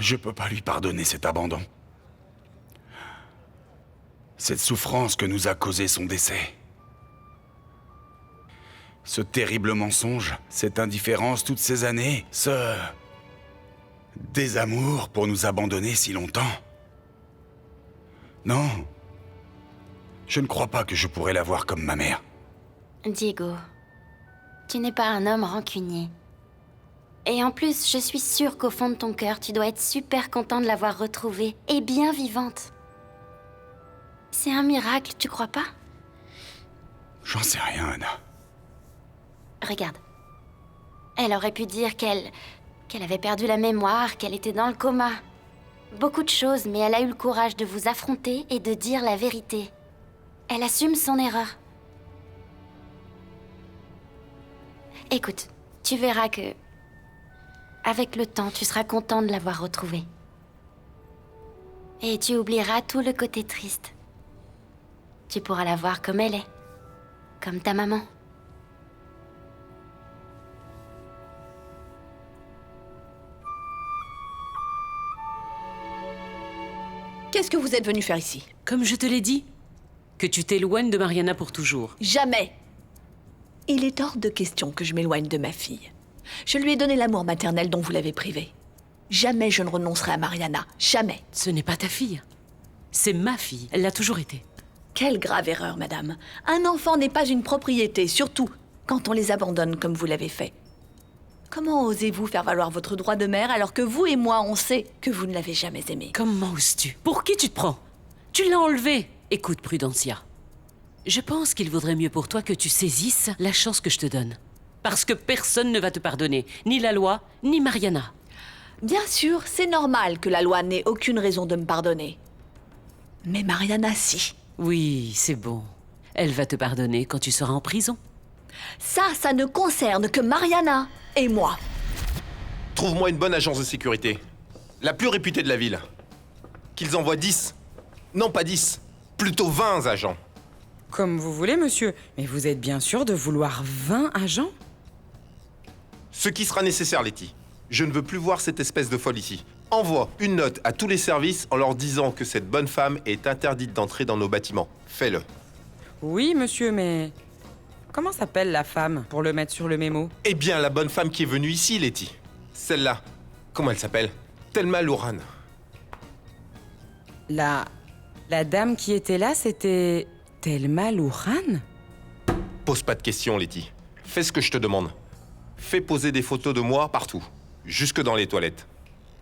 Je peux pas lui pardonner cet abandon. Cette souffrance que nous a causé son décès. Ce terrible mensonge, cette indifférence toutes ces années, ce désamour pour nous abandonner si longtemps. Non. Je ne crois pas que je pourrais la voir comme ma mère. Diego, tu n'es pas un homme rancunier. Et en plus, je suis sûre qu'au fond de ton cœur, tu dois être super content de l'avoir retrouvée, et bien vivante. C'est un miracle, tu crois pas? J'en sais rien, Anna. Regarde. Elle aurait pu dire qu'elle avait perdu la mémoire, qu'elle était dans le coma. Beaucoup de choses, mais elle a eu le courage de vous affronter et de dire la vérité. Elle assume son erreur. Écoute, tu verras que... avec le temps, tu seras content de l'avoir retrouvée. Et tu oublieras tout le côté triste. Tu pourras la voir comme elle est. Comme ta maman. Qu'est-ce que vous êtes venu faire ici? Comme je te l'ai dit, que tu t'éloignes de Mariana pour toujours. Jamais! Il est hors de question que je m'éloigne de ma fille. Je lui ai donné l'amour maternel dont vous l'avez privée. Jamais je ne renoncerai à Mariana. Jamais. Ce n'est pas ta fille. C'est ma fille. Elle l'a toujours été. Quelle grave erreur, madame. Un enfant n'est pas une propriété, surtout quand on les abandonne comme vous l'avez fait. Comment osez-vous faire valoir votre droit de mère alors que vous et moi, on sait que vous ne l'avez jamais aimé? Comment oses-tu? Pour qui tu te prends? Tu l'as enlevé. Écoute, Prudencia. Je pense qu'il vaudrait mieux pour toi que tu saisisses la chance que je te donne. Parce que personne ne va te pardonner. Ni la loi, ni Mariana. Bien sûr, c'est normal que la loi n'ait aucune raison de me pardonner. Mais Mariana, si. Oui, c'est bon. Elle va te pardonner quand tu seras en prison. Ça ne concerne que Mariana et moi. Trouve-moi une bonne agence de sécurité. La plus réputée de la ville. Qu'ils envoient 10. Non, pas 10. Plutôt 20 agents. Comme vous voulez, monsieur. Mais vous êtes bien sûr de vouloir 20 agents? Ce qui sera nécessaire, Letty. Je ne veux plus voir cette espèce de folle ici. Envoie une note à tous les services en leur disant que cette bonne femme est interdite d'entrer dans nos bâtiments. Fais-le. Oui, monsieur, mais... Comment s'appelle la femme, pour le mettre sur le mémo? Eh bien, la bonne femme qui est venue ici, Letty. Celle-là. Comment elle s'appelle? Thelma Louran. La dame qui était là, c'était... Thelma Louran? Pose pas de questions, Letty. Fais ce que je te demande. Fais poser des photos de moi partout. Jusque dans les toilettes.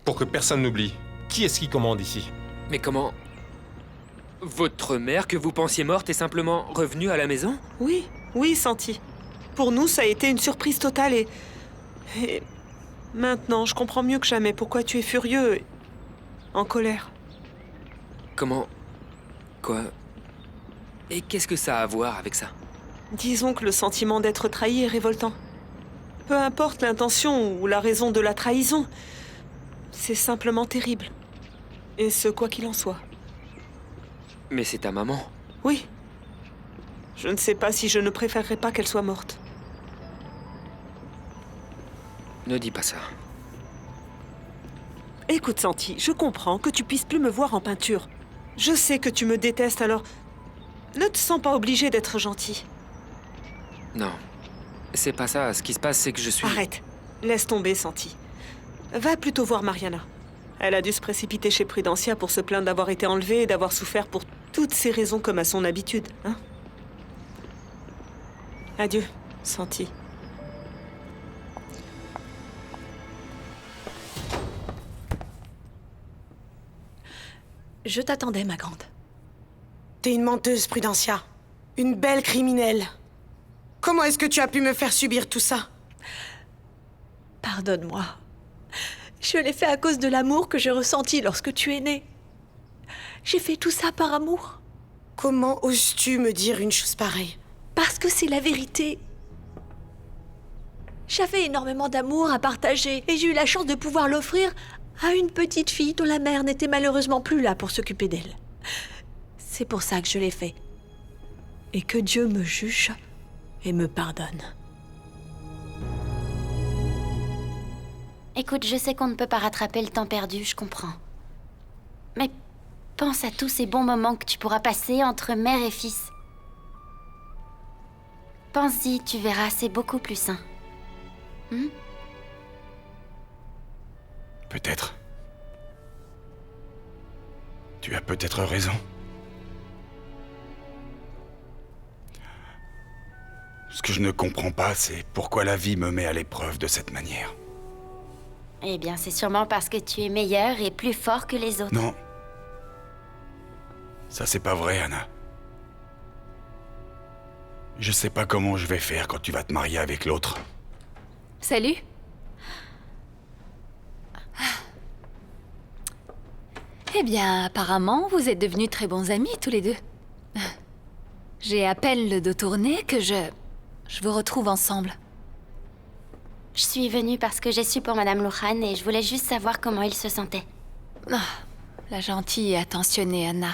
Pour que personne n'oublie. Qui est-ce qui commande ici? Mais comment... Votre mère, que vous pensiez morte, est simplement revenue à la maison? Oui, Santi. Pour nous, ça a été une surprise totale et maintenant, je comprends mieux que jamais pourquoi tu es furieux et en colère. Comment... Quoi? Et qu'est-ce que ça a à voir avec ça? Disons que le sentiment d'être trahi est révoltant. Peu importe l'intention ou la raison de la trahison, c'est simplement terrible. Et ce, quoi qu'il en soit. Mais c'est ta maman. Oui. Je ne sais pas si je ne préférerais pas qu'elle soit morte. Ne dis pas ça. Écoute, Santi, je comprends que tu puisses plus me voir en peinture. Je sais que tu me détestes, alors... ne te sens pas obligé d'être gentil. Non. C'est pas ça. Ce qui se passe, c'est que je suis... Arrête. Laisse tomber, Santi. Va plutôt voir Mariana. Elle a dû se précipiter chez Prudencia pour se plaindre d'avoir été enlevée et d'avoir souffert pour toutes ces raisons comme à son habitude, hein? Adieu, Santi. Je t'attendais, ma grande. T'es une menteuse, Prudencia. Une belle criminelle. Comment est-ce que tu as pu me faire subir tout ça? Pardonne-moi. Je l'ai fait à cause de l'amour que j'ai ressenti lorsque tu es née. J'ai fait tout ça par amour. Comment oses-tu me dire une chose pareille? Parce que c'est la vérité. J'avais énormément d'amour à partager et j'ai eu la chance de pouvoir l'offrir à une petite fille dont la mère n'était malheureusement plus là pour s'occuper d'elle. C'est pour ça que je l'ai fait. Et que Dieu me juge et me pardonne. Écoute, je sais qu'on ne peut pas rattraper le temps perdu, je comprends. Mais pense à tous ces bons moments que tu pourras passer entre mère et fils. Pense-y, tu verras, c'est beaucoup plus sain. Peut-être. Tu as peut-être raison. Ce que je ne comprends pas, c'est pourquoi la vie me met à l'épreuve de cette manière. Eh bien, c'est sûrement parce que tu es meilleur et plus fort que les autres. Non. Ça, c'est pas vrai, Anna. Je sais pas comment je vais faire quand tu vas te marier avec l'autre. Salut. Eh bien, apparemment, vous êtes devenus très bons amis, tous les deux. J'ai à peine le dos tourné que je vous retrouve ensemble. Je suis venue parce que j'ai su pour Madame Lohan et je voulais juste savoir comment il se sentait. Ah, la gentille et attentionnée Anna.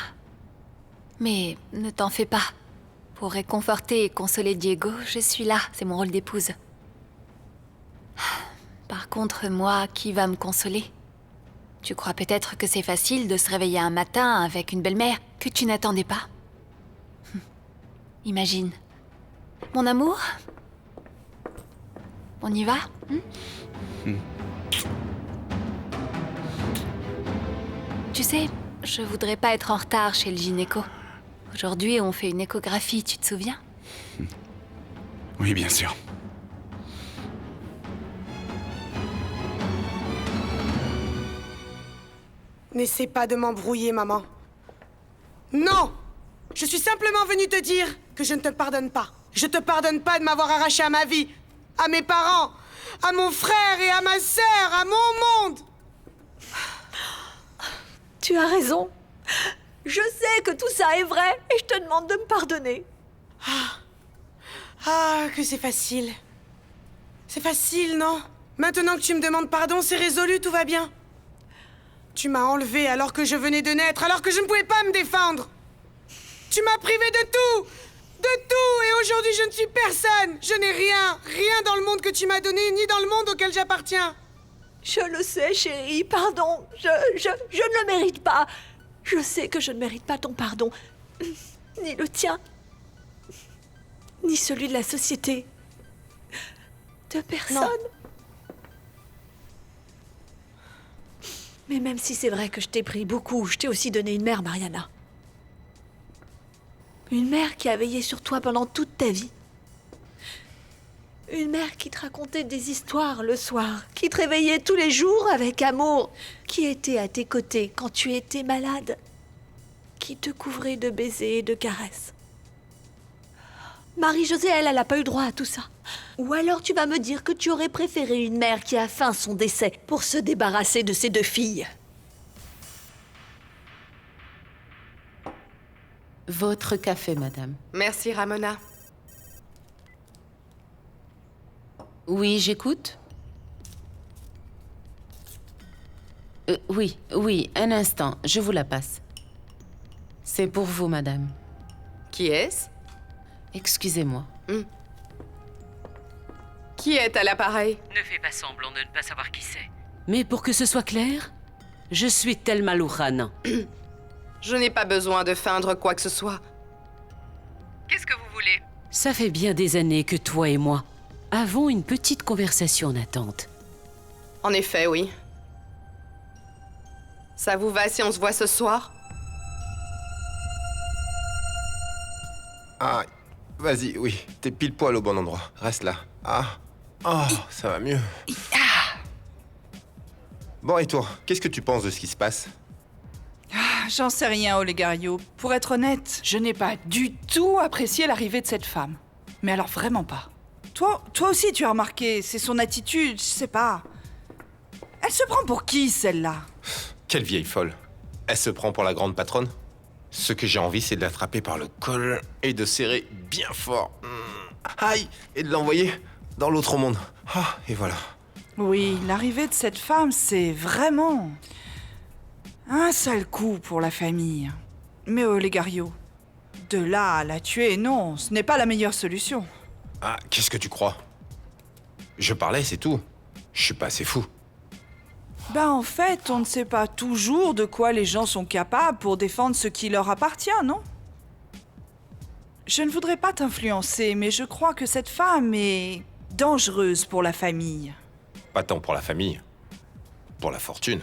Mais ne t'en fais pas. Pour réconforter et consoler Diego, je suis là, c'est mon rôle d'épouse. Par contre, moi, qui va me consoler? Tu crois peut-être que c'est facile de se réveiller un matin avec une belle-mère que tu n'attendais pas? Imagine. Mon amour? On y va? Tu sais, je voudrais pas être en retard chez le gynéco. Aujourd'hui, on fait une échographie, tu te souviens? Oui, bien sûr. N'essaie pas de m'embrouiller, maman. Non! Je suis simplement venue te dire que je ne te pardonne pas. Je te pardonne pas de m'avoir arraché à ma vie, à mes parents, à mon frère et à ma sœur, à mon monde. Tu as raison. Je sais que tout ça est vrai et je te demande de me pardonner. Ah, que c'est facile. C'est facile, non? Maintenant que tu me demandes pardon, c'est résolu, tout va bien. Tu m'as enlevé alors que je venais de naître, alors que je ne pouvais pas me défendre. Tu m'as privé de tout! De tout! Et aujourd'hui, je ne suis personne! Je n'ai rien! Rien dans le monde que tu m'as donné, ni dans le monde auquel j'appartiens! Je le sais, chérie, pardon. Je ne le mérite pas. Je sais que je ne mérite pas ton pardon. Ni le tien. Ni celui de la société. De personne. Non. Mais même si c'est vrai que je t'ai pris beaucoup, je t'ai aussi donné une mère, Mariana. Une mère qui a veillé sur toi pendant toute ta vie. Une mère qui te racontait des histoires le soir, qui te réveillait tous les jours avec amour, qui était à tes côtés quand tu étais malade, qui te couvrait de baisers et de caresses. Marie-Josée, elle n'a pas eu droit à tout ça. Ou alors tu vas me dire que tu aurais préféré une mère qui a feint son décès pour se débarrasser de ses 2 filles. Votre café, madame. Merci, Ramona. Oui, j'écoute. Oui, un instant, je vous la passe. C'est pour vous, madame. Qui est-ce? Excusez-moi. Qui est à l'appareil? Ne fais pas semblant de ne pas savoir qui c'est. Mais pour que ce soit clair, je suis Thelma Lohan. Je n'ai pas besoin de feindre quoi que ce soit. Qu'est-ce que vous voulez? Ça fait bien des années que toi et moi avons une petite conversation en attente. En effet, oui. Ça vous va si on se voit ce soir? Ah, vas-y, oui. T'es pile poil au bon endroit. Reste là. Ah. Oh, ça va mieux. Bon, et toi, qu'est-ce que tu penses de ce qui se passe? J'en sais rien, Olegario. Pour être honnête, je n'ai pas du tout apprécié l'arrivée de cette femme. Mais alors vraiment pas. Toi aussi, tu as remarqué, c'est son attitude, je sais pas. Elle se prend pour qui, celle-là? Quelle vieille folle. Elle se prend pour la grande patronne? Ce que j'ai envie, c'est de l'attraper par le col et de serrer bien fort. Aïe! Et de l'envoyer dans l'autre monde. Ah, et voilà. Oui, l'arrivée de cette femme, c'est vraiment un sale coup pour la famille. Mais Olegario, de là à la tuer, non, ce n'est pas la meilleure solution. Ah, qu'est-ce que tu crois? Je parlais, c'est tout. Je suis pas assez fou. Ben en fait, on ne sait pas toujours de quoi les gens sont capables pour défendre ce qui leur appartient, non? Je ne voudrais pas t'influencer, mais je crois que cette femme est dangereuse pour la famille. Pas tant pour la famille, pour la fortune.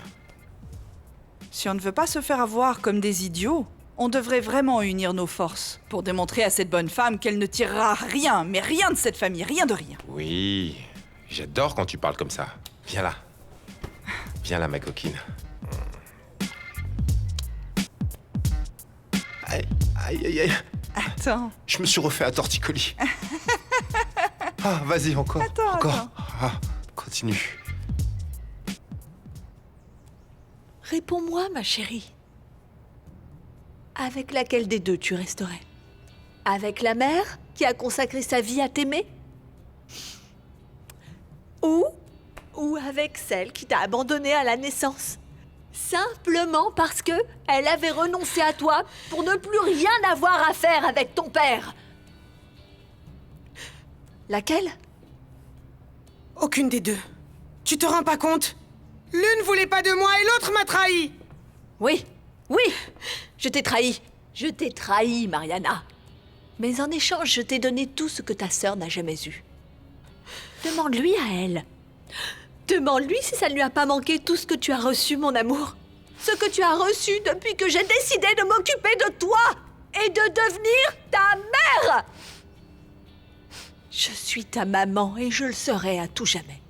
Si on ne veut pas se faire avoir comme des idiots, on devrait vraiment unir nos forces pour démontrer à cette bonne femme qu'elle ne tirera rien, mais rien de cette famille, rien de rien. Oui, j'adore quand tu parles comme ça. Viens là. Viens là, ma coquine. Aïe, aïe, aïe, aïe. Attends. Je me suis refait un torticolis. Ah, vas-y, encore. Encore. Ah, continue. Réponds-moi, ma chérie. Avec laquelle des deux tu resterais? Avec la mère qui a consacré sa vie à t'aimer? Ou avec celle qui t'a abandonné à la naissance? Simplement parce que elle avait renoncé à toi pour ne plus rien avoir à faire avec ton père. Laquelle? Aucune des deux. Tu te rends pas compte? L'une voulait pas de moi et l'autre m'a trahi. Oui, je t'ai trahi. Je t'ai trahi, Mariana. Mais en échange, je t'ai donné tout ce que ta sœur n'a jamais eu. Demande-lui à elle. Demande-lui si ça ne lui a pas manqué tout ce que tu as reçu, mon amour. Ce que tu as reçu depuis que j'ai décidé de m'occuper de toi et de devenir ta mère. Je suis ta maman et je le serai à tout jamais.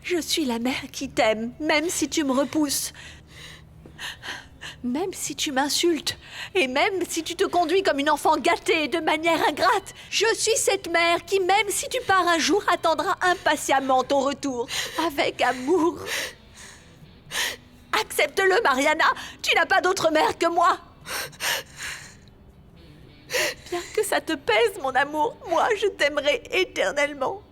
Je suis la mère qui t'aime, même si tu me repousses. Même si tu m'insultes, et même si tu te conduis comme une enfant gâtée de manière ingrate, je suis cette mère qui, même si tu pars un jour, attendra impatiemment ton retour, avec amour. Accepte-le, Mariana, tu n'as pas d'autre mère que moi. Bien que ça te pèse, mon amour, moi je t'aimerai éternellement.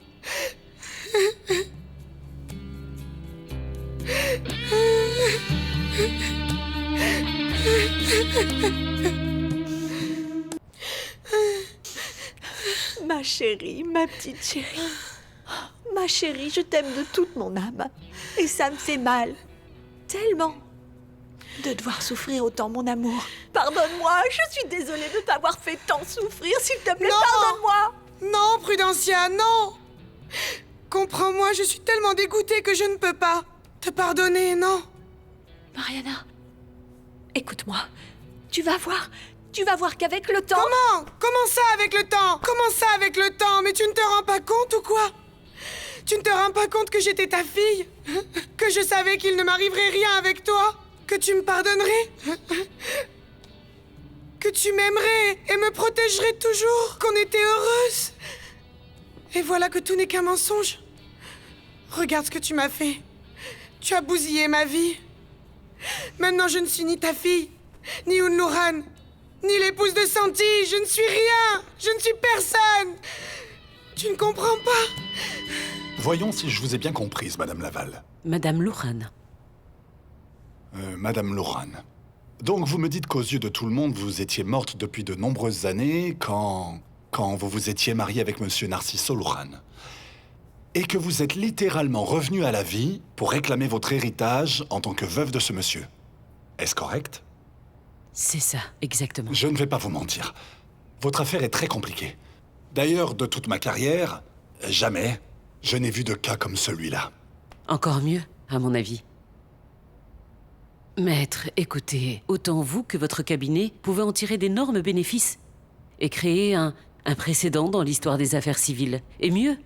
Ma chérie, ma petite chérie. Ma chérie, je t'aime de toute mon âme. Et ça me fait mal. Tellement. De devoir souffrir autant, mon amour. Pardonne-moi, je suis désolée de t'avoir fait tant souffrir. S'il te plaît, pardonne-moi. Non, Prudencia, non. Comprends-moi, je suis tellement dégoûtée que je ne peux pas te pardonner, non. Mariana, écoute-moi. Tu vas voir qu'avec le temps... Comment ça avec le temps? Comment ça avec le temps? Mais tu ne te rends pas compte ou quoi? Tu ne te rends pas compte que j'étais ta fille? Que je savais qu'il ne m'arriverait rien avec toi? Que tu me pardonnerais? Que tu m'aimerais et me protégerais toujours? Qu'on était heureuses? Et voilà que tout n'est qu'un mensonge. Regarde ce que tu m'as fait. Tu as bousillé ma vie. Maintenant, je ne suis ni ta fille, ni Unluran, ni l'épouse de Santi. Je ne suis rien. Je ne suis personne. Tu ne comprends pas? Voyons si je vous ai bien comprise, Madame Laval. Madame Luran. Madame Luran. Donc vous me dites qu'aux yeux de tout le monde, vous étiez morte depuis de nombreuses années quand vous vous étiez mariée avec Monsieur Narciso Luran. Et que vous êtes littéralement revenue à la vie pour réclamer votre héritage en tant que veuve de ce monsieur. Est-ce correct? C'est ça, exactement. Je ne vais pas vous mentir. Votre affaire est très compliquée. D'ailleurs, de toute ma carrière, jamais je n'ai vu de cas comme celui-là. Encore mieux, à mon avis. Maître, écoutez, autant vous que votre cabinet pouvez en tirer d'énormes bénéfices et créer un précédent dans l'histoire des affaires civiles. Et mieux,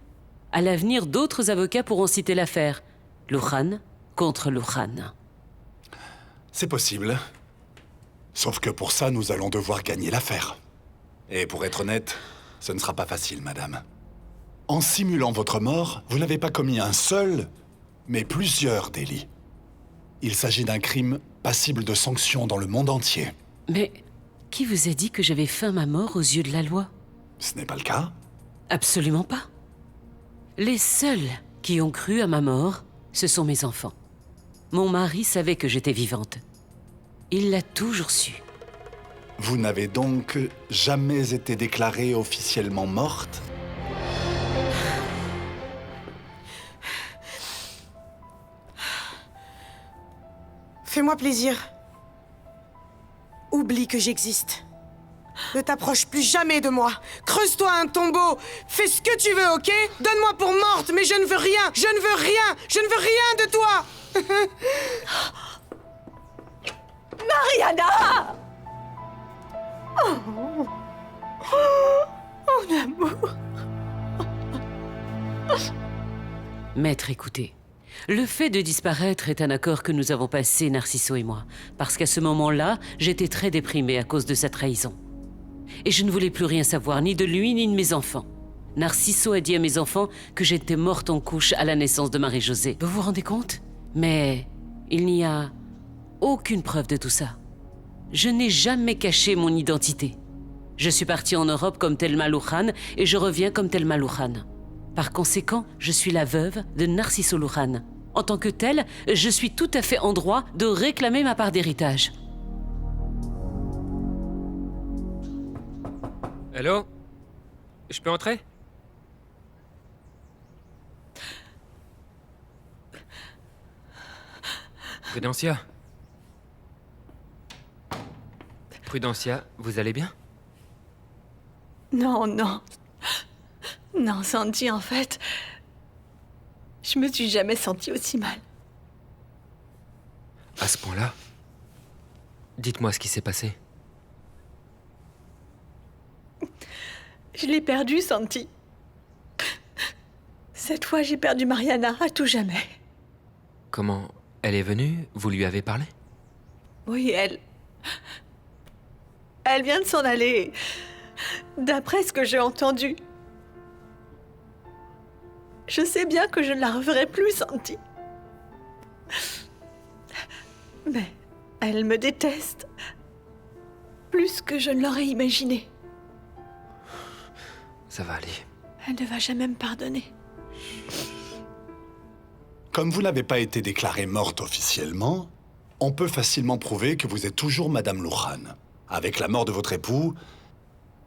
à l'avenir, d'autres avocats pourront citer l'affaire. Luran contre Luran. C'est possible. Sauf que pour ça, nous allons devoir gagner l'affaire. Et pour être honnête, ce ne sera pas facile, madame. En simulant votre mort, vous n'avez pas commis un seul, mais plusieurs délits. Il s'agit d'un crime passible de sanctions dans le monde entier. Mais qui vous a dit que j'avais feint ma mort aux yeux de la loi? Ce n'est pas le cas? Absolument pas. Les seuls qui ont cru à ma mort, ce sont mes enfants. Mon mari savait que j'étais vivante. Il l'a toujours su. Vous n'avez donc jamais été déclarée officiellement morte? Fais-moi plaisir. Oublie que j'existe. Ne t'approche plus jamais de moi. Creuse-toi un tombeau. Fais ce que tu veux, ok? Donne-moi pour morte, mais je ne veux rien. Je ne veux rien. Je ne veux rien de toi. Mariana! Oh, mon amour. Maître, écoutez. Le fait de disparaître est un accord que nous avons passé, Narciso et moi. Parce qu'à ce moment-là, j'étais très déprimée à cause de sa trahison. Et je ne voulais plus rien savoir, ni de lui, ni de mes enfants. Narciso a dit à mes enfants que j'étais morte en couche à la naissance de Marie-Josée. Vous vous rendez compte? Mais il n'y a aucune preuve de tout ça. Je n'ai jamais caché mon identité. Je suis partie en Europe comme Thelma Luján et je reviens comme Thelma Luján. Par conséquent, je suis la veuve de Narciso Luján. En tant que telle, je suis tout à fait en droit de réclamer ma part d'héritage. Allô? Je peux entrer? Prudencia? Prudencia, vous allez bien? Non, non. Non, Santi, en fait, je me suis jamais sentie aussi mal. À ce point-là? Dites-moi ce qui s'est passé. Je l'ai perdue, Santi. Cette fois, j'ai perdu Mariana à tout jamais. Comment? Elle est venue? Vous lui avez parlé? Oui, elle vient de s'en aller. D'après ce que j'ai entendu. Je sais bien que je ne la reverrai plus, Santi. Mais elle me déteste. Plus que je ne l'aurais imaginé. Ça va aller. Elle ne va jamais me pardonner. Comme vous n'avez pas été déclarée morte officiellement, on peut facilement prouver que vous êtes toujours Madame Luján. Avec la mort de votre époux,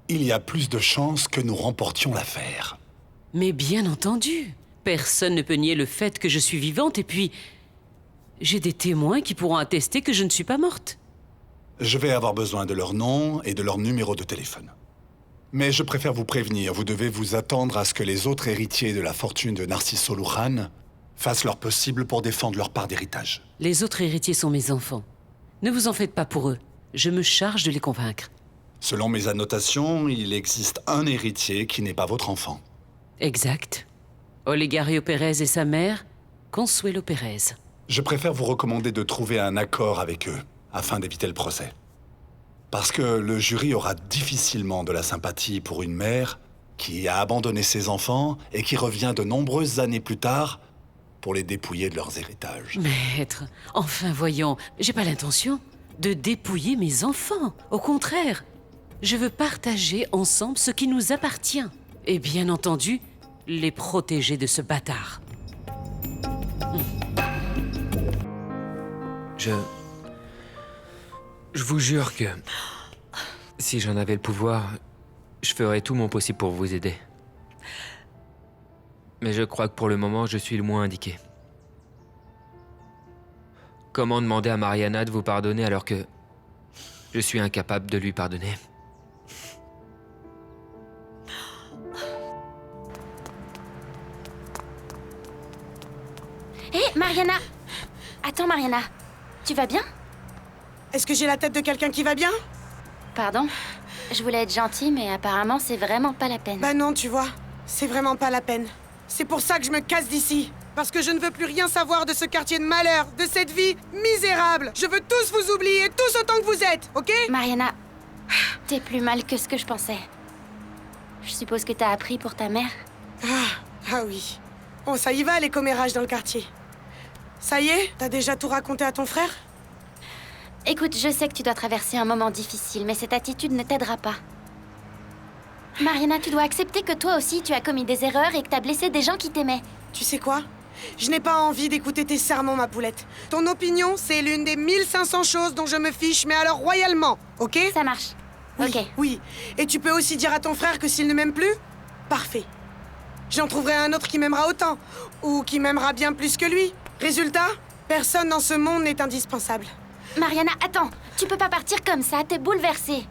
il y a plus de chances que nous remportions l'affaire. Mais bien entendu, personne ne peut nier le fait que je suis vivante et puis... j'ai des témoins qui pourront attester que je ne suis pas morte. Je vais avoir besoin de leur nom et de leur numéro de téléphone. Mais je préfère vous prévenir, vous devez vous attendre à ce que les autres héritiers de la fortune de Narciso Luján fassent leur possible pour défendre leur part d'héritage. Les autres héritiers sont mes enfants. Ne vous en faites pas pour eux. Je me charge de les convaincre. Selon mes annotations, il existe un héritier qui n'est pas votre enfant. Exact. Olegario Pérez et sa mère, Consuelo Pérez. Je préfère vous recommander de trouver un accord avec eux, afin d'éviter le procès. Parce que le jury aura difficilement de la sympathie pour une mère qui a abandonné ses enfants et qui revient de nombreuses années plus tard pour les dépouiller de leurs héritages. Maître, enfin voyons, j'ai pas l'intention de dépouiller mes enfants. Au contraire, je veux partager ensemble ce qui nous appartient. Et bien entendu, les protéger de ce bâtard. Je vous jure que... si j'en avais le pouvoir, je ferais tout mon possible pour vous aider. Mais je crois que pour le moment, je suis le moins indiqué. Comment demander à Mariana de vous pardonner alors que je suis incapable de lui pardonner? Hé, Mariana! Attends, Mariana. Tu vas bien? Est-ce que j'ai la tête de quelqu'un qui va bien? Pardon? Je voulais être gentille, mais apparemment, c'est vraiment pas la peine. Bah non, tu vois. C'est vraiment pas la peine. C'est pour ça que je me casse d'ici. Parce que je ne veux plus rien savoir de ce quartier de malheur, de cette vie misérable. Je veux tous vous oublier, tous autant que vous êtes, ok? Mariana, t'es plus mal que ce que je pensais. Je suppose que t'as appris pour ta mère? Ah oui. Bon, ça y va, les commérages dans le quartier. Ça y est? T'as déjà tout raconté à ton frère? Écoute, je sais que tu dois traverser un moment difficile, mais cette attitude ne t'aidera pas. Mariana, tu dois accepter que toi aussi, tu as commis des erreurs et que t'as blessé des gens qui t'aimaient. Tu sais quoi? Je n'ai pas envie d'écouter tes sermons, ma poulette. Ton opinion, c'est l'une des 1500 choses dont je me fiche, mais alors royalement, ok? Ça marche. Oui, Ok. Oui. Et tu peux aussi dire à ton frère que s'il ne m'aime plus, parfait. J'en trouverai un autre qui m'aimera autant, ou qui m'aimera bien plus que lui. Résultat, personne dans ce monde n'est indispensable. Mariana, attends. Tu peux pas partir comme ça, t'es bouleversée.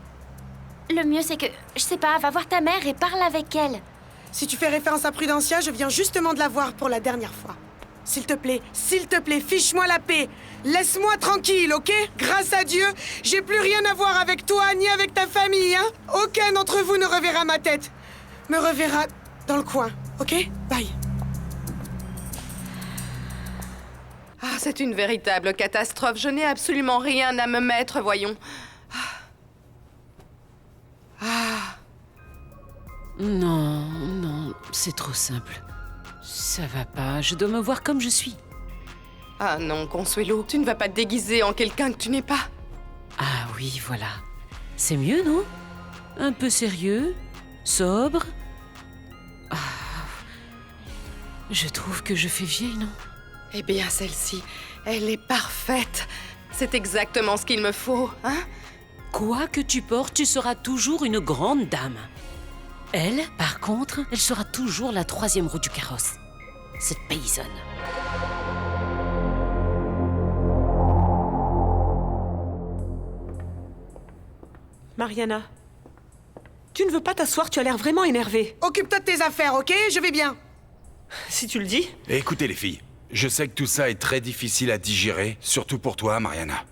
Le mieux, c'est que, je sais pas, va voir ta mère et parle avec elle. Si tu fais référence à Prudencia, je viens justement de la voir pour la dernière fois. S'il te plaît, fiche-moi la paix. Laisse-moi tranquille, ok? Grâce à Dieu, j'ai plus rien à voir avec toi ni avec ta famille, hein? Aucun d'entre vous ne reverra ma tête. Me reverra dans le coin, ok? Bye. Ah, c'est une véritable catastrophe. Je n'ai absolument rien à me mettre, voyons. Non, c'est trop simple. Ça va pas, je dois me voir comme je suis. Ah non, Consuelo, tu ne vas pas te déguiser en quelqu'un que tu n'es pas. Ah oui, voilà. C'est mieux, non? Un peu sérieux, sobre. Ah, je trouve que je fais vieille, non? Eh bien, celle-ci, elle est parfaite. C'est exactement ce qu'il me faut, hein? Quoi que tu portes, tu seras toujours une grande dame. Elle, par contre, elle sera toujours la troisième roue du carrosse. Cette paysanne. Mariana, tu ne veux pas t'asseoir, tu as l'air vraiment énervée. Occupe-toi de tes affaires, ok? Je vais bien. Si tu le dis. Écoutez les filles, je sais que tout ça est très difficile à digérer, surtout pour toi, Mariana.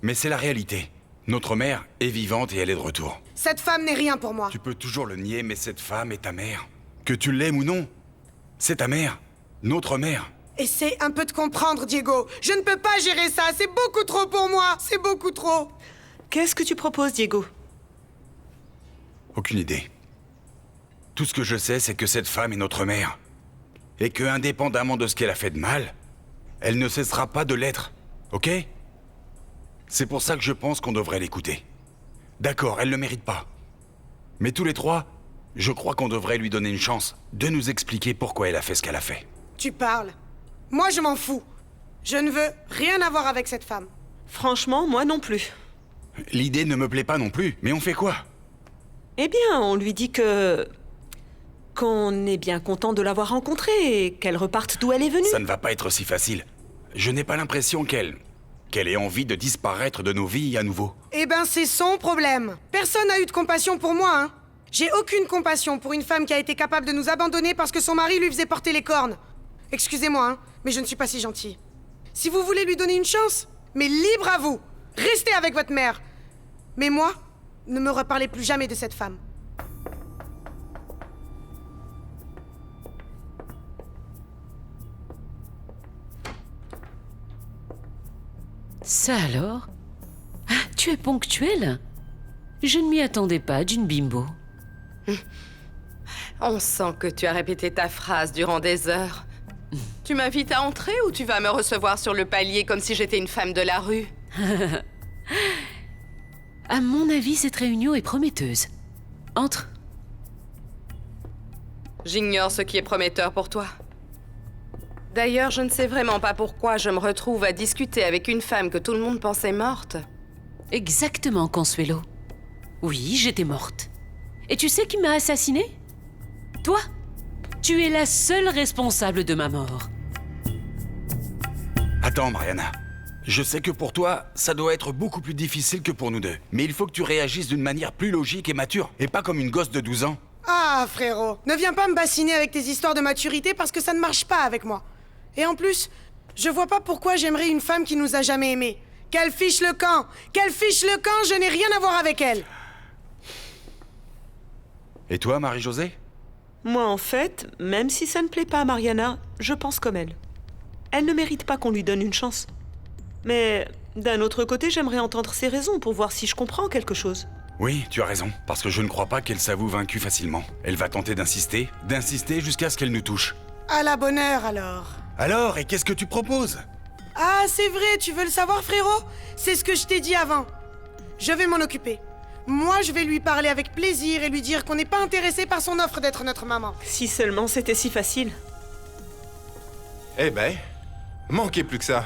Mais c'est la réalité. Notre mère est vivante et elle est de retour. Cette femme n'est rien pour moi. Tu peux toujours le nier, mais cette femme est ta mère. Que tu l'aimes ou non, c'est ta mère. Notre mère. Essaie un peu de comprendre, Diego. Je ne peux pas gérer ça, c'est beaucoup trop pour moi. C'est beaucoup trop. Qu'est-ce que tu proposes, Diego? Aucune idée. Tout ce que je sais, c'est que cette femme est notre mère. Et que, indépendamment de ce qu'elle a fait de mal, elle ne cessera pas de l'être. Ok? C'est pour ça que je pense qu'on devrait l'écouter. D'accord, elle ne le mérite pas. Mais tous les trois, je crois qu'on devrait lui donner une chance de nous expliquer pourquoi elle a fait ce qu'elle a fait. Tu parles. Moi, je m'en fous. Je ne veux rien avoir avec cette femme. Franchement, moi non plus. L'idée ne me plaît pas non plus, mais on fait quoi? Eh bien, on lui dit qu'on est bien content de l'avoir rencontrée et qu'elle reparte d'où elle est venue. Ça ne va pas être si facile. Je n'ai pas l'impression qu'elle ait envie de disparaître de nos vies à nouveau. Eh ben, c'est son problème. Personne n'a eu de compassion pour moi, hein. J'ai aucune compassion pour une femme qui a été capable de nous abandonner parce que son mari lui faisait porter les cornes. Excusez-moi, hein, mais je ne suis pas si gentille. Si vous voulez lui donner une chance, mais libre à vous. Restez avec votre mère. Mais moi, ne me reparlez plus jamais de cette femme. Ça alors? Ah, tu es ponctuelle? Je ne m'y attendais pas d'une bimbo. On sent que tu as répété ta phrase durant des heures. Tu m'invites à entrer ou tu vas me recevoir sur le palier comme si j'étais une femme de la rue? À mon avis, cette réunion est prometteuse. Entre. J'ignore ce qui est prometteur pour toi. D'ailleurs, je ne sais vraiment pas pourquoi je me retrouve à discuter avec une femme que tout le monde pensait morte. Exactement, Consuelo. Oui, j'étais morte. Et tu sais qui m'a assassinée? Toi. Tu es la seule responsable de ma mort. Attends, Mariana. Je sais que pour toi, ça doit être beaucoup plus difficile que pour nous deux. Mais il faut que tu réagisses d'une manière plus logique et mature, et pas comme une gosse de 12 ans. Ah, frérot, ne viens pas me bassiner avec tes histoires de maturité parce que ça ne marche pas avec moi. Et en plus, je vois pas pourquoi j'aimerais une femme qui nous a jamais aimés. Qu'elle fiche le camp! Qu'elle fiche le camp, je n'ai rien à voir avec elle! Et toi, Marie-Josée? Moi, en fait, même si ça ne plaît pas à Mariana, je pense comme elle. Elle ne mérite pas qu'on lui donne une chance. Mais d'un autre côté, j'aimerais entendre ses raisons pour voir si je comprends quelque chose. Oui, tu as raison, parce que je ne crois pas qu'elle s'avoue vaincue facilement. Elle va tenter d'insister jusqu'à ce qu'elle nous touche. À la bonne heure, alors. Alors, et qu'est-ce que tu proposes? Ah, c'est vrai, tu veux le savoir, frérot? C'est ce que je t'ai dit avant. Je vais m'en occuper. Moi, je vais lui parler avec plaisir et lui dire qu'on n'est pas intéressé par son offre d'être notre maman. Si seulement c'était si facile. Eh ben, manquez plus que ça.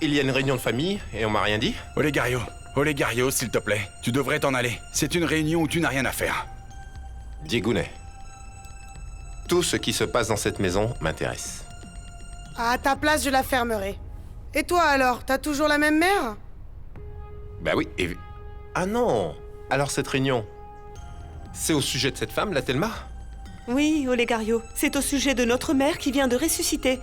Il y a une réunion de famille et on m'a rien dit. Olegario, s'il te plaît. Tu devrais t'en aller. C'est une réunion où tu n'as rien à faire. Diegounet. Tout ce qui se passe dans cette maison m'intéresse. À ta place, je la fermerai. Et toi alors, t'as toujours la même mère? Bah oui, et... Ah non! Alors cette réunion, c'est au sujet de cette femme, la Thelma? Oui, Olegario, c'est au sujet de notre mère qui vient de ressusciter.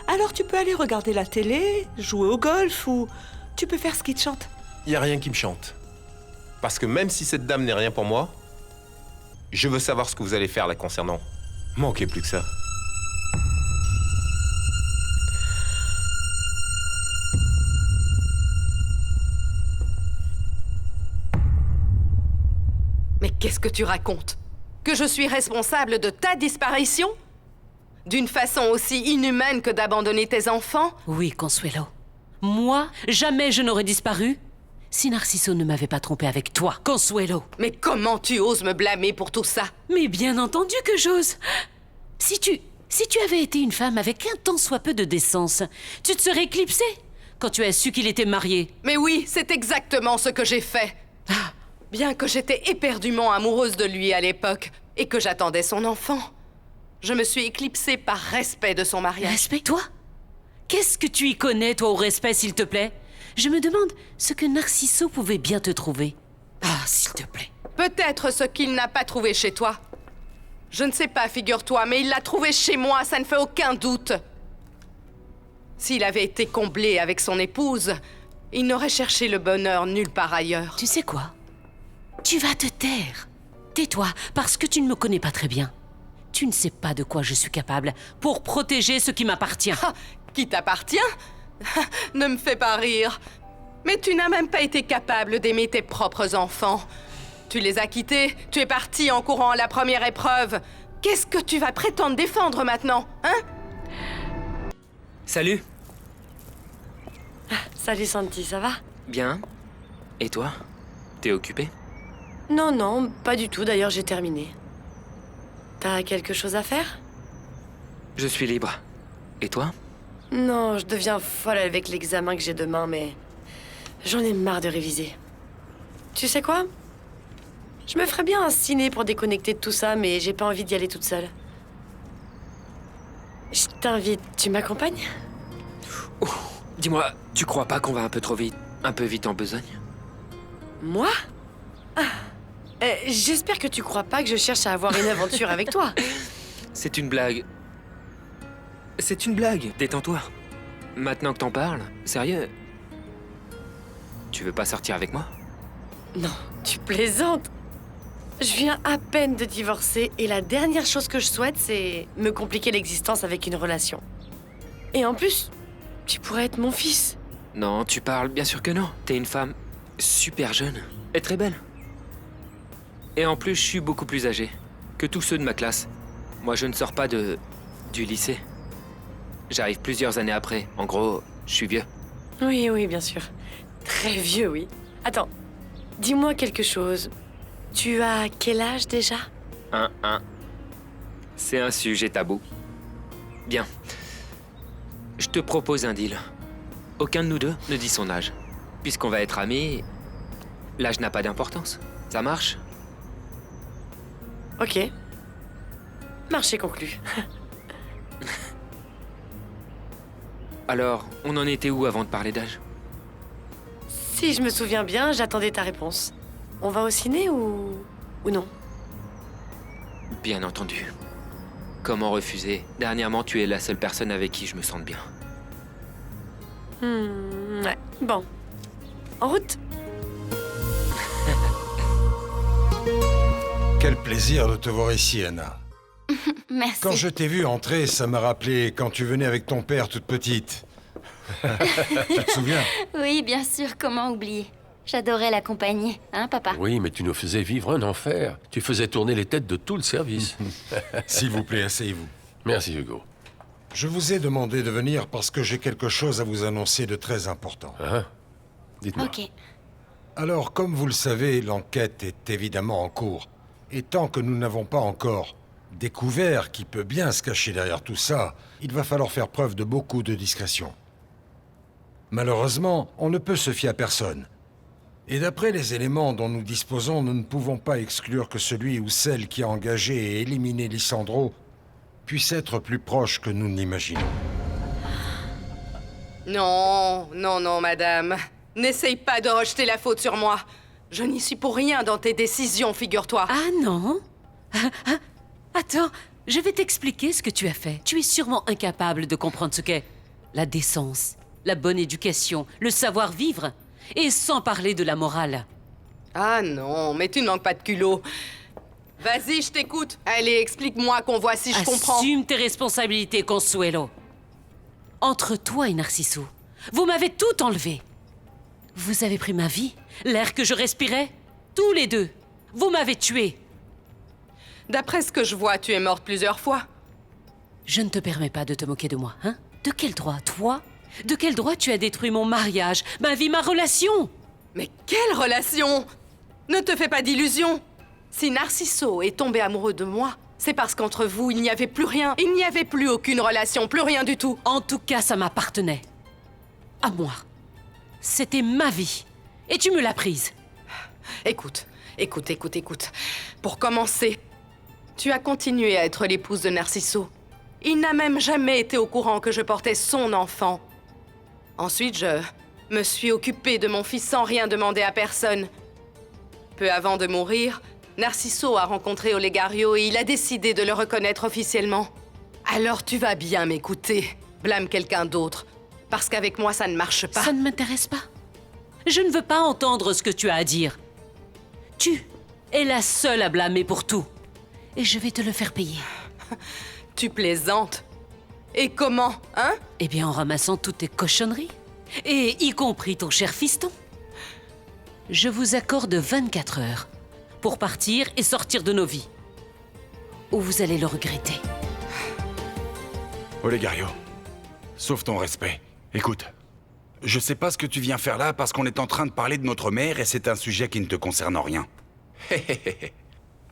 Alors tu peux aller regarder la télé, jouer au golf ou tu peux faire ce qui te chante. Y a rien qui me chante. Parce que même si cette dame n'est rien pour moi, je veux savoir ce que vous allez faire la concernant. Manquez plus que ça. Mais qu'est-ce que tu racontes? Que je suis responsable de ta disparition? D'une façon aussi inhumaine que d'abandonner tes enfants? Oui, Consuelo. Moi, jamais je n'aurais disparu si Narciso ne m'avait pas trompé avec toi, Consuelo. Mais comment tu oses me blâmer pour tout ça? Mais bien entendu que j'ose. Si tu avais été une femme avec un tant soit peu de décence, tu te serais éclipsée quand tu as su qu'il était marié. Mais oui, c'est exactement ce que j'ai fait. Bien que j'étais éperdument amoureuse de lui à l'époque et que j'attendais son enfant, je me suis éclipsée par respect de son mariage. Respect, toi? Qu'est-ce que tu y connais, toi, au respect, s'il te plaît? Je me demande ce que Narciso pouvait bien te trouver. Ah, s'il te plaît. Peut-être ce qu'il n'a pas trouvé chez toi. Je ne sais pas, figure-toi, mais il l'a trouvé chez moi, ça ne fait aucun doute. S'il avait été comblé avec son épouse, il n'aurait cherché le bonheur nulle part ailleurs. Tu sais quoi? Tu vas te taire. Tais-toi, parce que tu ne me connais pas très bien. Tu ne sais pas de quoi je suis capable pour protéger ce qui m'appartient. Ah, qui t'appartient? Ne me fais pas rire. Mais tu n'as même pas été capable d'aimer tes propres enfants. Tu les as quittés, tu es parti en courant à la première épreuve. Qu'est-ce que tu vas prétendre défendre maintenant, hein? Salut. Salut Santi, ça va? Bien. Et toi? T'es occupé? Non, non, pas du tout, d'ailleurs j'ai terminé. T'as quelque chose à faire? Je suis libre. Et toi? Non, je deviens folle avec l'examen que j'ai demain, mais... j'en ai marre de réviser. Tu sais quoi? Je me ferais bien un ciné pour déconnecter de tout ça, mais j'ai pas envie d'y aller toute seule. Je t'invite, tu m'accompagnes? Dis-moi, tu crois pas qu'on va un peu trop vite, un peu vite en besogne? Moi? J'espère que tu crois pas que je cherche à avoir une aventure avec toi. C'est une blague. C'est une blague, détends-toi. Maintenant que t'en parles, sérieux? Tu veux pas sortir avec moi? Non, tu plaisantes. Je viens à peine de divorcer et la dernière chose que je souhaite, c'est me compliquer l'existence avec une relation. Et en plus, tu pourrais être mon fils. Non, tu parles, bien sûr que non. T'es une femme super jeune et très belle. Et en plus, je suis beaucoup plus âgé que tous ceux de ma classe. Moi, je ne sors pas du lycée. J'arrive plusieurs années après. En gros, je suis vieux. Oui, oui, bien sûr. Très vieux, oui. Attends, dis-moi quelque chose. Tu as quel âge déjà? C'est un sujet tabou. Bien. Je te propose un deal. Aucun de nous deux ne dit son âge. Puisqu'on va être amis, l'âge n'a pas d'importance. Ça marche? Ok. Marché conclu. Alors, on en était où avant de parler d'âge? Si je me souviens bien, j'attendais ta réponse. On va au ciné ou non? Bien entendu. Comment refuser? Dernièrement, tu es la seule personne avec qui je me sente bien. Ouais. Bon. En route. Quel plaisir de te voir ici, Anna. Merci. Quand je t'ai vue entrer, ça m'a rappelé quand tu venais avec ton père toute petite. Tu te souviens? Oui, bien sûr, comment oublier? J'adorais l'accompagner, hein, papa? Oui, mais tu nous faisais vivre un enfer. Tu faisais tourner les têtes de tout le service. S'il vous plaît, asseyez-vous. Merci, Hugo. Je vous ai demandé de venir parce que j'ai quelque chose à vous annoncer de très important. Ah, dites-moi. Ok. Alors, comme vous le savez, l'enquête est évidemment en cours. Et tant que nous n'avons pas encore découvert qui peut bien se cacher derrière tout ça, il va falloir faire preuve de beaucoup de discrétion. Malheureusement, on ne peut se fier à personne. Et d'après les éléments dont nous disposons, nous ne pouvons pas exclure que celui ou celle qui a engagé et éliminé Lissandro puisse être plus proche que nous ne l'imaginons. Non, non, non, madame. N'essaye pas de rejeter la faute sur moi. Je n'y suis pour rien dans tes décisions, figure-toi. Ah non? Attends, je vais t'expliquer ce que tu as fait. Tu es sûrement incapable de comprendre ce qu'est la décence, la bonne éducation, le savoir-vivre, et sans parler de la morale. Ah non, mais tu ne manques pas de culot. Vas-y, je t'écoute. Allez, explique-moi qu'on voit si je comprends. Assume tes responsabilités, Consuelo. Entre toi et Narciso, vous m'avez tout enlevé. Vous avez pris ma vie, l'air que je respirais, tous les deux. Vous m'avez tué. D'après ce que je vois, tu es morte plusieurs fois. Je ne te permets pas de te moquer de moi, hein? De quel droit, toi? De quel droit tu as détruit mon mariage, ma vie, ma relation? Mais quelle relation? Ne te fais pas d'illusions. Si Narciso est tombé amoureux de moi, c'est parce qu'entre vous, il n'y avait plus rien. Il n'y avait plus aucune relation, plus rien du tout. En tout cas, ça m'appartenait. À moi. C'était ma vie. Et tu me l'as prise. Écoute. Pour commencer, tu as continué à être l'épouse de Narciso. Il n'a même jamais été au courant que je portais son enfant. Ensuite, je me suis occupée de mon fils sans rien demander à personne. Peu avant de mourir, Narciso a rencontré Olegario et il a décidé de le reconnaître officiellement. Alors tu vas bien m'écouter. Blâme quelqu'un d'autre. Parce qu'avec moi, ça ne marche pas. Ça ne m'intéresse pas. Je ne veux pas entendre ce que tu as à dire. Tu es la seule à blâmer pour tout. Et je vais te le faire payer. Tu plaisantes. Et comment, hein? Eh bien, en ramassant toutes tes cochonneries. Et y compris ton cher fiston. Je vous accorde 24 heures pour partir et sortir de nos vies. Ou vous allez le regretter. Olegario, sauve ton respect. Écoute, je sais pas ce que tu viens faire là parce qu'on est en train de parler de notre mère et c'est un sujet qui ne te concerne en rien.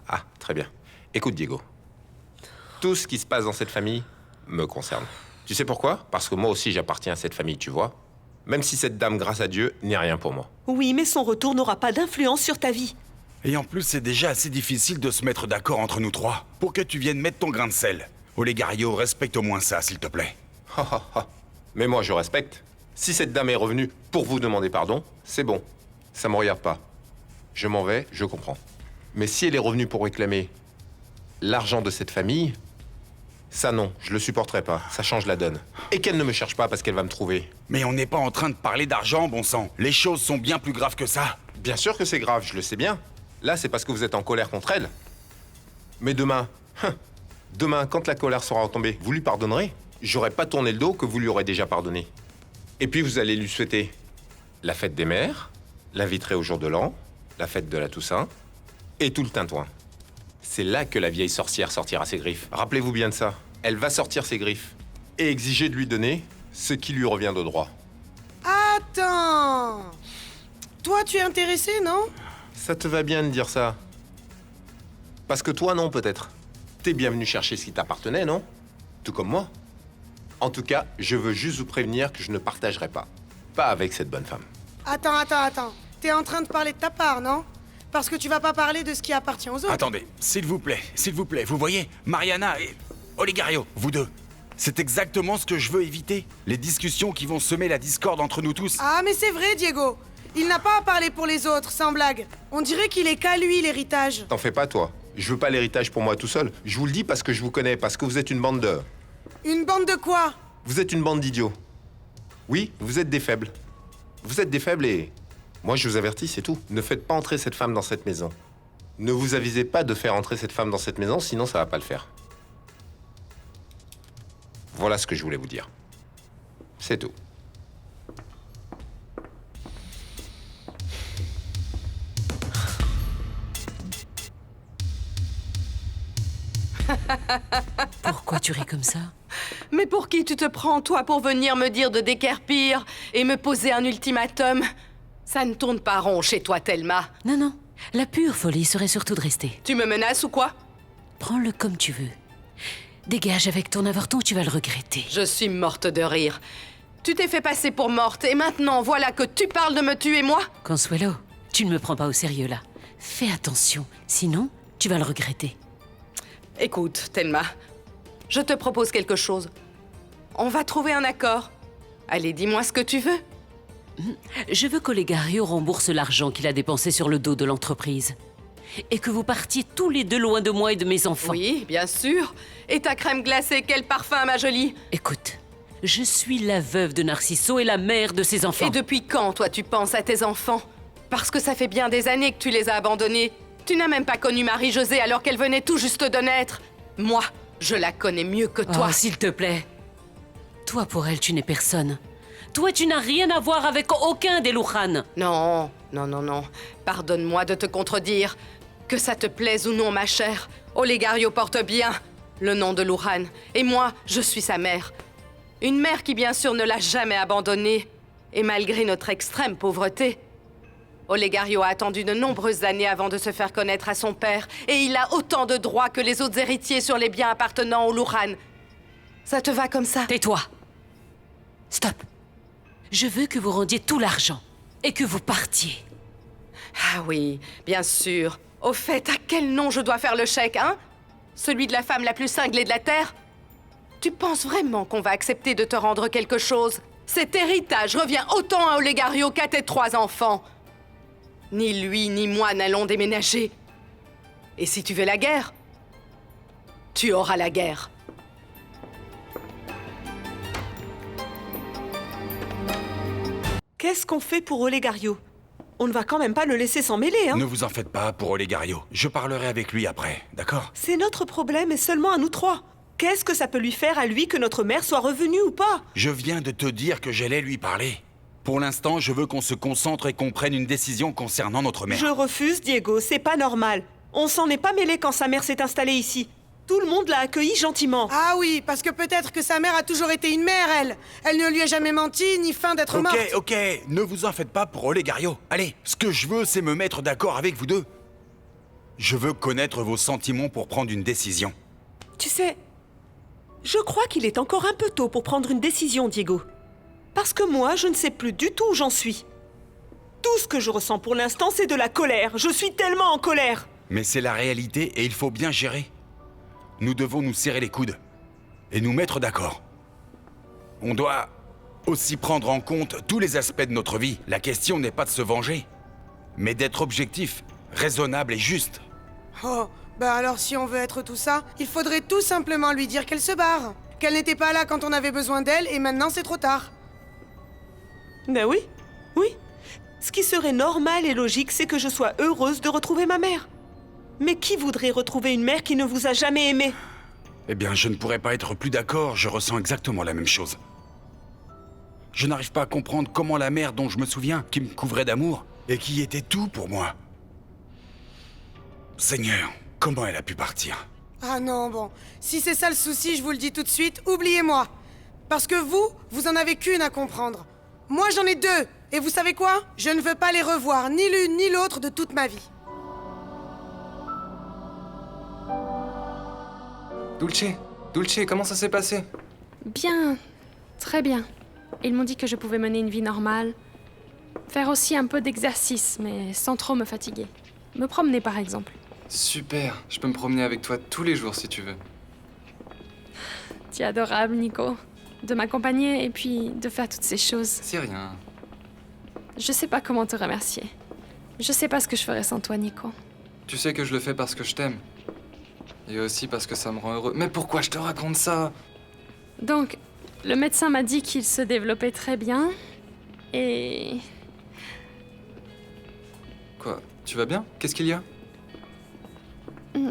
Ah, très bien. Écoute, Diego. Tout ce qui se passe dans cette famille me concerne. Tu sais pourquoi? Parce que moi aussi j'appartiens à cette famille, tu vois. Même si cette dame, grâce à Dieu, n'est rien pour moi. Oui, mais son retour n'aura pas d'influence sur ta vie. Et en plus, c'est déjà assez difficile de se mettre d'accord entre nous trois pour que tu viennes mettre ton grain de sel. Olegario, respecte au moins ça, s'il te plaît. Mais moi, je respecte. Si cette dame est revenue pour vous demander pardon, c'est bon. Ça me regarde pas. Je m'en vais, je comprends. Mais si elle est revenue pour réclamer l'argent de cette famille, ça non, je le supporterai pas. Ça change la donne. Et qu'elle ne me cherche pas parce qu'elle va me trouver. Mais on n'est pas en train de parler d'argent, bon sang. Les choses sont bien plus graves que ça. Bien sûr que c'est grave, je le sais bien. Là, c'est parce que vous êtes en colère contre elle. Mais demain, quand la colère sera retombée, vous lui pardonnerez. J'aurai pas tourné le dos que vous lui aurez déjà pardonné. Et puis vous allez lui souhaiter la fête des mères, l'inviterai au jour de l'an, la fête de la Toussaint, et tout le tintouin. C'est là que la vieille sorcière sortira ses griffes. Rappelez-vous bien de ça. Elle va sortir ses griffes et exiger de lui donner ce qui lui revient de droit. Attends! Toi, tu es intéressé, non? Ça te va bien de dire ça. Parce que toi, non, peut-être. T'es bien venu chercher ce qui t'appartenait, non? Tout comme moi. En tout cas, je veux juste vous prévenir que je ne partagerai pas. Pas avec cette bonne femme. Attends. T'es en train de parler de ta part, non? Parce que tu vas pas parler de ce qui appartient aux autres. Attendez, s'il vous plaît, vous voyez, Mariana et Olegario, vous deux. C'est exactement ce que je veux éviter. Les discussions qui vont semer la discorde entre nous tous. Ah, mais c'est vrai, Diego. Il n'a pas à parler pour les autres, sans blague. On dirait qu'il est qu'à lui, l'héritage. T'en fais pas, toi. Je veux pas l'héritage pour moi tout seul. Je vous le dis parce que je vous connais, parce que vous êtes une bande de... Une bande de quoi? Vous êtes une bande d'idiots. Oui, vous êtes des faibles. Vous êtes des faibles et... Moi, je vous avertis, c'est tout. Ne faites pas entrer cette femme dans cette maison. Ne vous avisez pas de faire entrer cette femme dans cette maison, sinon ça va pas le faire. Voilà ce que je voulais vous dire. C'est tout. Pourquoi tu ris comme ça? Mais pour qui tu te prends, toi, pour venir me dire de déguerpir et me poser un ultimatum? Ça ne tourne pas rond chez toi, Thelma. Non. La pure folie serait surtout de rester. Tu me menaces ou quoi? Prends-le comme tu veux. Dégage avec ton avorton, tu vas le regretter. Je suis morte de rire. Tu t'es fait passer pour morte et maintenant, voilà que tu parles de me tuer, moi? Consuelo, tu ne me prends pas au sérieux, là. Fais attention, sinon, tu vas le regretter. Écoute, Thelma, je te propose quelque chose. On va trouver un accord. Allez, dis-moi ce que tu veux. Je veux qu'Olegario rembourse l'argent qu'il a dépensé sur le dos de l'entreprise. Et que vous partiez tous les deux loin de moi et de mes enfants. Oui, bien sûr. Et ta crème glacée, quel parfum, ma jolie. Écoute, je suis la veuve de Narciso et la mère de ses enfants. Et depuis quand, toi, tu penses à tes enfants? Parce que ça fait bien des années que tu les as abandonnés. Tu n'as même pas connu Marie-Josée alors qu'elle venait tout juste de naître. Moi, je la connais mieux que toi. Oh, s'il te plaît. Toi, pour elle, tu n'es personne. Toi, tu n'as rien à voir avec aucun des Luján. Non, non, non, non. Pardonne-moi de te contredire. Que ça te plaise ou non, ma chère, Olegario porte bien le nom de Luján. Et moi, je suis sa mère. Une mère qui, bien sûr, ne l'a jamais abandonnée. Et malgré notre extrême pauvreté, Olegario a attendu de nombreuses années avant de se faire connaître à son père. Et il a autant de droits que les autres héritiers sur les biens appartenant aux Luján. Ça te va comme ça? Tais-toi. Stop. Je veux que vous rendiez tout l'argent et que vous partiez. Ah oui, bien sûr. Au fait, à quel nom je dois faire le chèque, hein? Celui de la femme la plus cinglée de la Terre? Tu penses vraiment qu'on va accepter de te rendre quelque chose? Cet héritage revient autant à Olegario qu'à tes 3 enfants. Ni lui ni moi n'allons déménager. Et si tu veux la guerre, tu auras la guerre. Qu'est-ce qu'on fait pour Olegario? On ne va quand même pas le laisser s'en mêler, hein? Ne vous en faites pas pour Olegario. Je parlerai avec lui après, d'accord? C'est notre problème et seulement à nous 3. Qu'est-ce que ça peut lui faire à lui que notre mère soit revenue ou pas? Je viens de te dire que j'allais lui parler. Pour l'instant, je veux qu'on se concentre et qu'on prenne une décision concernant notre mère. Je refuse, Diego, c'est pas normal. On s'en est pas mêlé quand sa mère s'est installée ici. Tout le monde l'a accueilli gentiment. Ah oui, parce que peut-être que sa mère a toujours été une mère, elle. Elle ne lui a jamais menti, ni feint d'être morte. Ok, ne vous en faites pas pour Olegario. Allez, ce que je veux, c'est me mettre d'accord avec vous deux. Je veux connaître vos sentiments pour prendre une décision. Tu sais, je crois qu'il est encore un peu tôt pour prendre une décision, Diego. Parce que moi, je ne sais plus du tout où j'en suis. Tout ce que je ressens pour l'instant, c'est de la colère. Je suis tellement en colère. Mais c'est la réalité et il faut bien gérer. Nous devons nous serrer les coudes et nous mettre d'accord. On doit aussi prendre en compte tous les aspects de notre vie. La question n'est pas de se venger, mais d'être objectif, raisonnable et juste. Oh, bah alors si on veut être tout ça, il faudrait tout simplement lui dire qu'elle se barre. Qu'elle n'était pas là quand on avait besoin d'elle et maintenant c'est trop tard. Ben oui, oui. Ce qui serait normal et logique, c'est que je sois heureuse de retrouver ma mère. Mais qui voudrait retrouver une mère qui ne vous a jamais aimé? Eh bien, je ne pourrais pas être plus d'accord, je ressens exactement la même chose. Je n'arrive pas à comprendre comment la mère dont je me souviens, qui me couvrait d'amour, et qui était tout pour moi. Seigneur, comment elle a pu partir? Ah non, bon. Si c'est ça le souci, je vous le dis tout de suite, oubliez-moi. Parce que vous en avez qu'une à comprendre. Moi, j'en ai 2. Et vous savez quoi? Je ne veux pas les revoir, ni l'une ni l'autre, de toute ma vie. Dulce, comment ça s'est passé? Bien, très bien. Ils m'ont dit que je pouvais mener une vie normale. Faire aussi un peu d'exercice, mais sans trop me fatiguer. Me promener, par exemple. Super, je peux me promener avec toi tous les jours si tu veux. Tu es adorable, Nico. De m'accompagner et puis de faire toutes ces choses. C'est rien. Je sais pas comment te remercier. Je sais pas ce que je ferais sans toi, Nico. Tu sais que je le fais parce que je t'aime. Et aussi parce que ça me rend heureux. Mais pourquoi je te raconte ça? Donc, le médecin m'a dit qu'il se développait très bien. Et... Quoi? Tu vas bien? Qu'est-ce qu'il y a?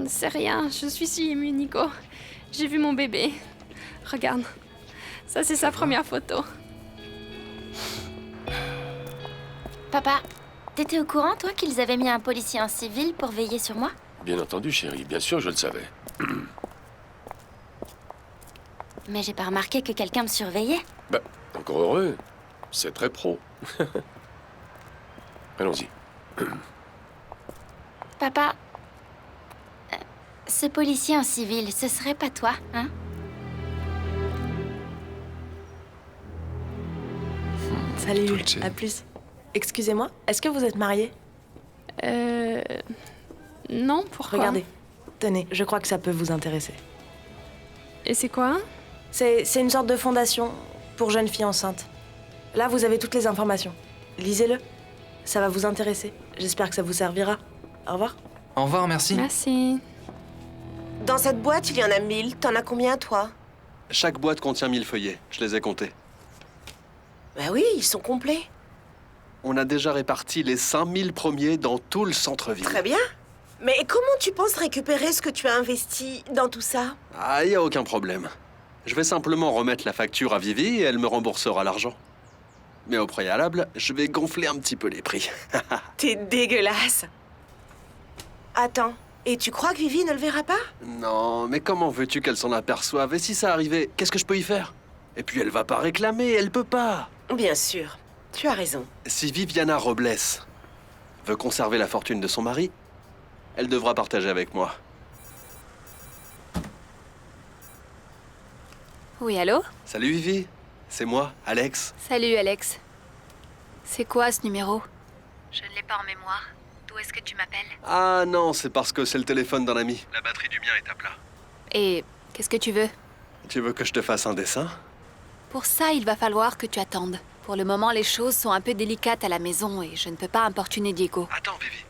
C'est rien, je suis si émue, Nico. J'ai vu mon bébé. Regarde. Ça, c'est sa première photo. Papa, t'étais au courant, toi, qu'ils avaient mis un policier en civil pour veiller sur moi? Bien entendu, chérie, bien sûr, je le savais. Mais j'ai pas remarqué que quelqu'un me surveillait. Bah, encore heureux. C'est très pro. Allons-y. Papa, ce policier en civil, ce serait pas toi, hein? Salut, à plus. Excusez-moi, est-ce que vous êtes mariés? Non, pourquoi? Regardez, tenez, je crois que ça peut vous intéresser. Et c'est quoi? C'est une sorte de fondation pour jeunes filles enceintes. Là, vous avez toutes les informations. Lisez-le. Ça va vous intéresser. J'espère que ça vous servira. Au revoir. Au revoir, merci. Merci. Dans cette boîte, il y en a 1000. T'en as combien, toi? Chaque boîte contient 1000 feuillets. Je les ai comptés. Bah oui, ils sont complets. On a déjà réparti les 5000 premiers dans tout le centre-ville. Très bien. Mais comment tu penses récupérer ce que tu as investi dans tout ça? Ah, y a aucun problème. Je vais simplement remettre la facture à Vivi et elle me remboursera l'argent. Mais au préalable, je vais gonfler un petit peu les prix. T'es dégueulasse. Attends, et tu crois que Vivi ne le verra pas? Non, mais comment veux-tu qu'elle s'en aperçoive? Et si ça arrivait, qu'est-ce que je peux y faire? Et puis elle va pas réclamer, elle peut pas. Bien sûr, tu as raison. Si Viviana Robles veut conserver la fortune de son mari, elle devra partager avec moi. Oui, allô? Salut Vivi, c'est moi, Alex. Salut, Alex. C'est quoi ce numéro? Je ne l'ai pas en mémoire. D'où est-ce que tu m'appelles? Ah non, c'est parce que c'est le téléphone d'un ami. La batterie du mien est à plat. Et qu'est-ce que tu veux? Tu veux que je te fasse un dessin? Pour ça, il va falloir que tu attendes. Pour le moment, les choses sont un peu délicates à la maison et je ne peux pas importuner Diego. Attends, Vivi.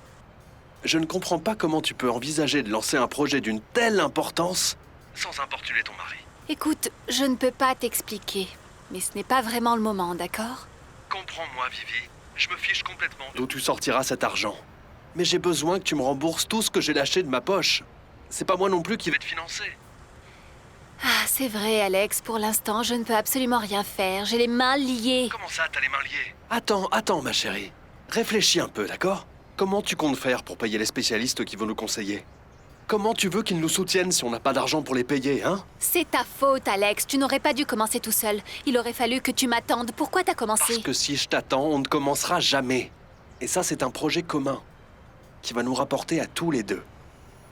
Je ne comprends pas comment tu peux envisager de lancer un projet d'une telle importance sans importuner ton mari. Écoute, je ne peux pas t'expliquer. Mais ce n'est pas vraiment le moment, d'accord? Comprends-moi, Vivi. Je me fiche complètement d'où tu sortiras cet argent. Mais j'ai besoin que tu me rembourses tout ce que j'ai lâché de ma poche. C'est pas moi non plus qui vais te financer. Ah, c'est vrai, Alex. Pour l'instant, je ne peux absolument rien faire. J'ai les mains liées. Comment ça, t'as les mains liées? Attends, ma chérie. Réfléchis un peu, d'accord? Comment tu comptes faire pour payer les spécialistes qui vont nous conseiller? Comment tu veux qu'ils nous soutiennent si on n'a pas d'argent pour les payer, hein? C'est ta faute, Alex. Tu n'aurais pas dû commencer tout seul. Il aurait fallu que tu m'attendes. Pourquoi t'as commencé? Parce que si je t'attends, on ne commencera jamais. Et ça, c'est un projet commun qui va nous rapporter à tous les deux.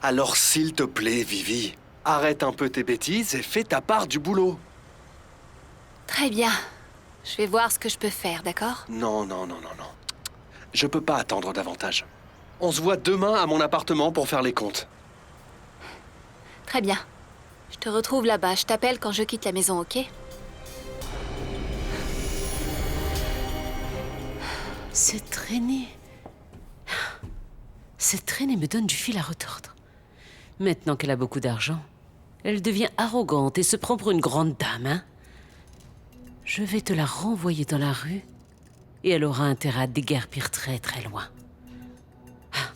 Alors, s'il te plaît, Vivi, arrête un peu tes bêtises et fais ta part du boulot. Très bien. Je vais voir ce que je peux faire, d'accord? Non. Je peux pas attendre davantage. On se voit demain à mon appartement pour faire les comptes. Très bien. Je te retrouve là-bas. Je t'appelle quand je quitte la maison, ok? Cette traînée me donne du fil à retordre. Maintenant qu'elle a beaucoup d'argent, elle devient arrogante et se prend pour une grande dame, hein? Je vais te la renvoyer dans la rue et elle aura intérêt à déguerpir très très loin. Ah,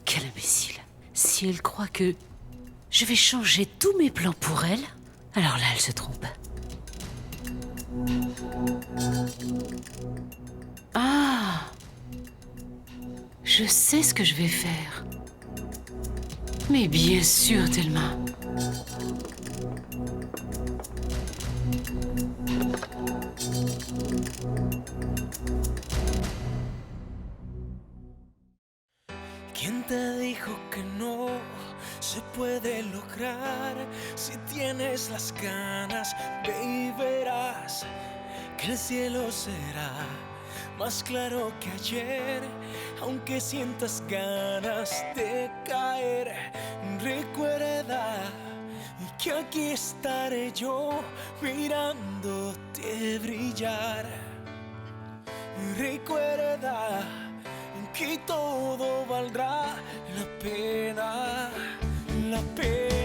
quel imbécile. Si elle croit que je vais changer tous mes plans pour elle, alors là, elle se trompe. Ah! Je sais ce que je vais faire. Mais bien sûr, Thelma. ¿Quién te dijo que no se puede lograr? Si tienes las ganas, ve y verás que el cielo será más claro que ayer. Aunque sientas ganas de caer, recuerda que aquí estaré yo mirándote brillar. Recuerda que todo valdrá la pena, la pena.